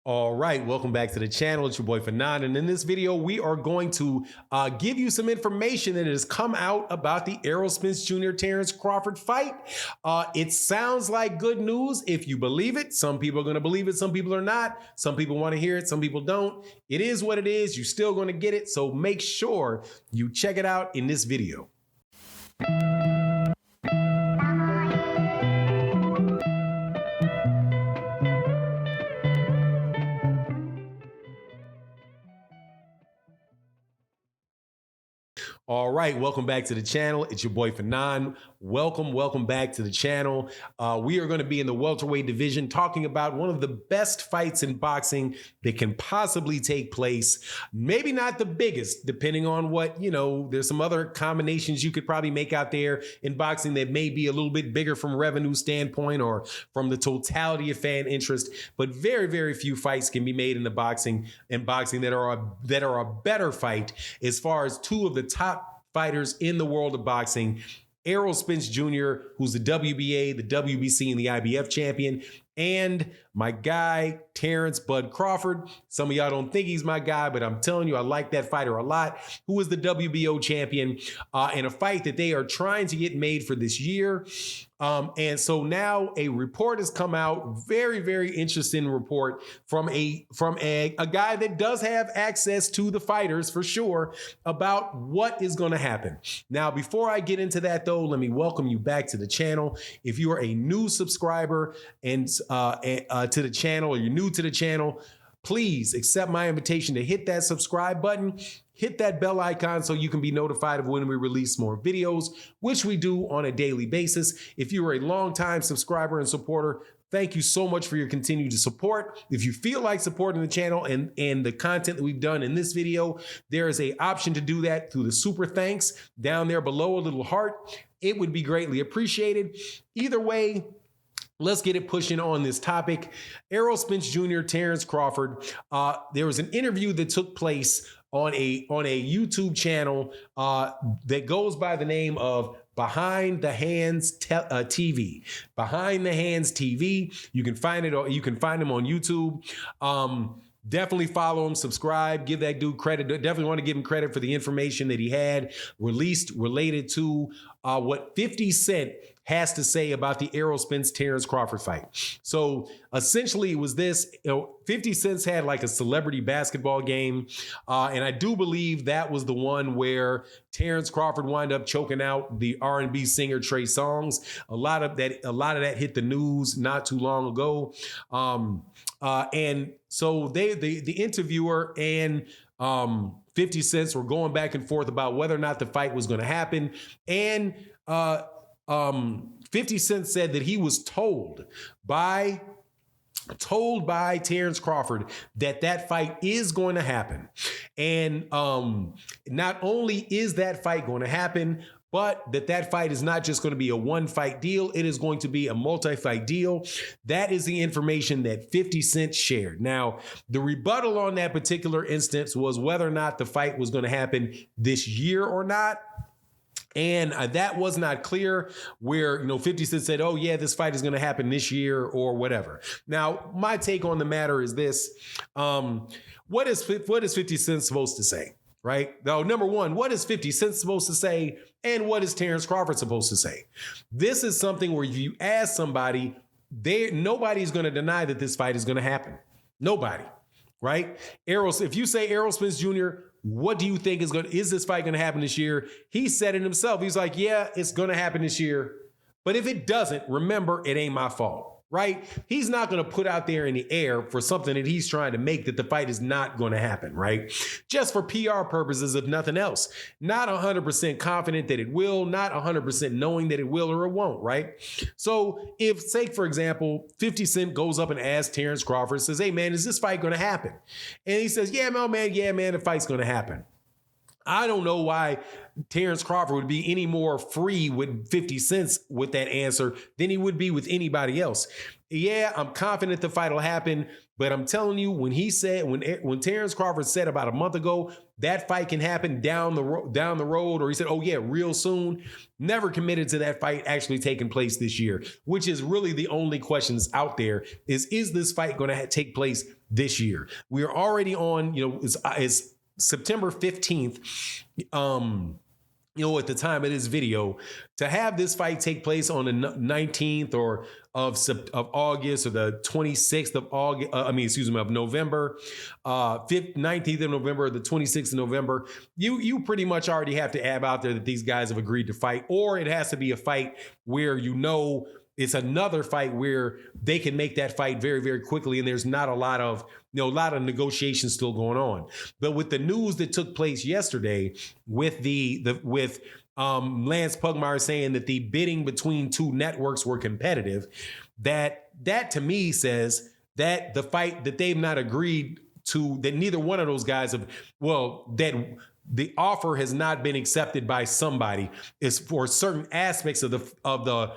All right, welcome back to the channel. It's your boy Fanon, and in this video, we are going to give you some information that has come out about the Errol Spence Jr. Terence Crawford fight. It sounds like good news if you believe it. Some people are going to believe it, some people are not. Some people want to hear it, some people don't. It is what it is. You're still going to get it, so make sure you check it out in this video. All right, welcome back to the channel. It's your boy Fanon. Welcome back to the channel. We are going to be in the welterweight division talking about one of the best fights in boxing that can possibly take place. Maybe not the biggest, depending on what, there's some other combinations you could probably make out there in boxing that may be a little bit bigger from a revenue standpoint or from the totality of fan interest, but very, very few fights can be made in boxing that are a better fight as far as two of the top fighters in the world of boxing. Errol Spence Jr., who's the WBA, the WBC, and the IBF champion, and my guy, Terence Bud Crawford. Some of y'all don't think he's my guy, but I'm telling you, I like that fighter a lot, who is the WBO champion in a fight that they are trying to get made for this year. And so now a report has come out, very, very interesting report from a guy that does have access to the fighters for sure about what is going to happen. Now, before I get into that though, let me welcome you back to the channel. If you are a new subscriber and to the channel, or you're new to the channel, please accept my invitation to hit that subscribe button, hit that bell icon so you can be notified of when we release more videos, which we do on a daily basis. If you are a longtime subscriber and supporter, thank you so much for your continued support. If you feel like supporting the channel and the content that we've done in this video, there is an option to do that through the super thanks down there below, a little heart. It would be greatly appreciated. Either way, let's get it pushing on this topic. Errol Spence Jr., Terence Crawford. There was an interview that took place on a YouTube channel that goes by the name of Behind the Hands TV. Behind the Hands TV. You can find it, or you can find him on YouTube. Definitely follow him, subscribe, give that dude credit. Definitely want to give him credit for the information that he had released related to what 50 Cent has to say about the Errol Spence Terence Crawford fight. So essentially it was this, 50 Cent had like a celebrity basketball game. And I do believe that was the one where Terence Crawford wound up choking out the R&B singer Trey Songz. A lot of that hit the news not too long ago. And so the interviewer and 50 Cent were going back and forth about whether or not the fight was going to happen. And 50 Cent said that he was told by Terence Crawford that fight is going to happen. And not only is that fight going to happen, but that fight is not just going to be a one-fight deal. It is going to be a multi-fight deal. That is the information that 50 Cent shared. Now, the rebuttal on that particular instance was whether or not the fight was going to happen this year or not. And that was not clear, where 50 Cent said, oh yeah, this fight is going to happen this year or whatever. Now, my take on the matter is this. What is 50 Cent supposed to say? Right? Now, number one, what is 50 Cent supposed to say? And what is Terence Crawford supposed to say? This is something where if you ask somebody, nobody's going to deny that this fight is going to happen. Nobody. Right? If you say Errol Spence Jr., what do you think is this fight going to happen this year? He said it himself. He's like, yeah, it's going to happen this year. But if it doesn't, remember, it ain't my fault. Right? He's not going to put out there in the air for something that he's trying to make that the fight is not going to happen, right? Just for PR purposes, if nothing else. Not 100% confident that it will, not 100% knowing that it will or it won't, right? So if, say, for example, 50 Cent goes up and asks Terence Crawford, says, hey, man, is this fight going to happen? And he says, yeah, man, the fight's going to happen. I don't know why Terence Crawford would be any more free with 50 Cent with that answer than he would be with anybody else. Yeah, I'm confident the fight will happen. But I'm telling you, when when Terence Crawford said about a month ago that fight can happen down the road, or he said, oh yeah, real soon, never committed to that fight actually taking place this year, which is really the only questions out there is this fight going to take place this year? We are already on, it's September 15th. At the time of this video, to have this fight take place on the 19th of August, or the 26th of August, of November, 19th of November, the 26th of November, you pretty much already have to have out there that these guys have agreed to fight, or it has to be a fight where it's another fight where they can make that fight very, very quickly, and there's not a lot of negotiations still going on. But with the news that took place yesterday, with Lance Pugmire saying that the bidding between two networks were competitive, that to me says that the fight that they've not agreed to, that neither one of those guys that the offer has not been accepted by somebody, is for certain aspects of the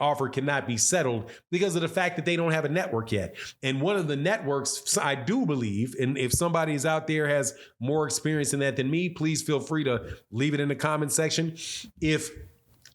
offer cannot be settled because of the fact that they don't have a network yet. And one of the networks, I do believe, and if somebody is out there has more experience in that than me, please feel free to leave it in the comment section. If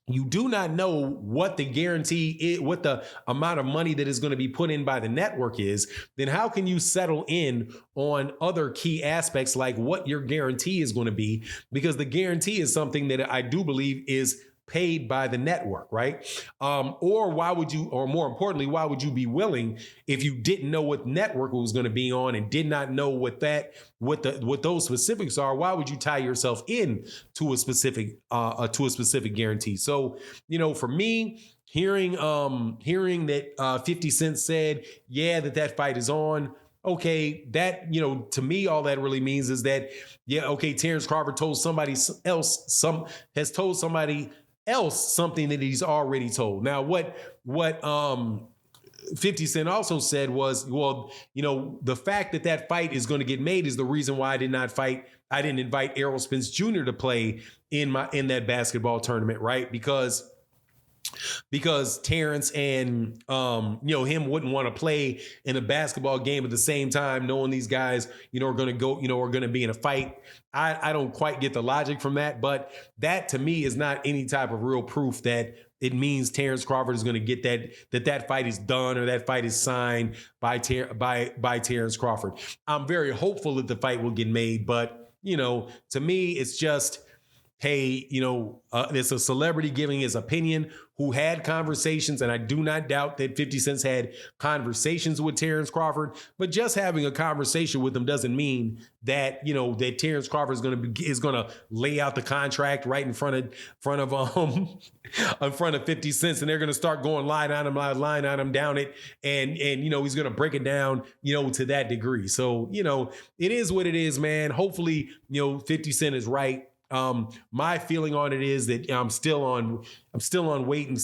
you do not know what the guarantee is, what the amount of money that is going to be put in by the network is, then how can you settle in on other key aspects like what your guarantee is going to be? Because the guarantee is something that I do believe is paid by the network, right? Or more importantly, why would you be willing, if you didn't know what network it was going to be on and did not know what those specifics are, why would you tie yourself in to a specific guarantee? So, for me, hearing that 50 Cent said, yeah, that fight is on. Okay, that, to me, all that really means is that, Terence Crawford told somebody else, something that he's already told. Now, what 50 Cent also said was, the fact that fight is going to get made is the reason why I didn't invite Errol Spence Jr. to play in that basketball tournament, right? Because Terence and him wouldn't want to play in a basketball game at the same time, knowing these guys are going to be in a fight. I don't quite get the logic from that, but that to me is not any type of real proof that it means Terence Crawford is going to get that fight is done or that fight is signed by Terence Crawford. I'm very hopeful that the fight will get made, but to me it's just, hey, it's a celebrity giving his opinion who had conversations, and I do not doubt that 50 Cent had conversations with Terence Crawford, but just having a conversation with him doesn't mean that, that Terence Crawford is going to lay out the contract right in front of 50 Cent, and they're going to start going line item down it, and he's going to break it down, to that degree. So, it is what it is, man. Hopefully, 50 Cent is right. My feeling on it is that I'm still on wait and,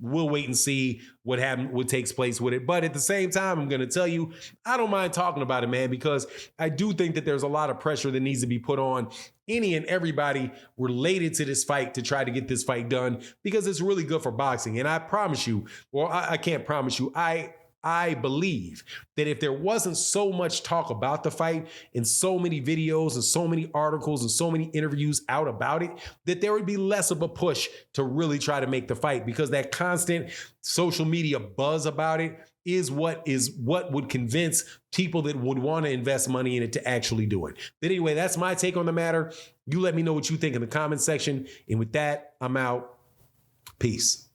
we'll wait and see what takes place with it. But at the same time, I'm going to tell you, I don't mind talking about it, man, because I do think that there's a lot of pressure that needs to be put on any and everybody related to this fight to try to get this fight done, because it's really good for boxing. And I promise you, I can't promise you, I believe that if there wasn't so much talk about the fight and so many videos and so many articles and so many interviews out about it, that there would be less of a push to really try to make the fight, because that constant social media buzz about it is what would convince people that would want to invest money in it to actually do it. But anyway, that's my take on the matter. You let me know what you think in the comment section. And with that, I'm out. Peace.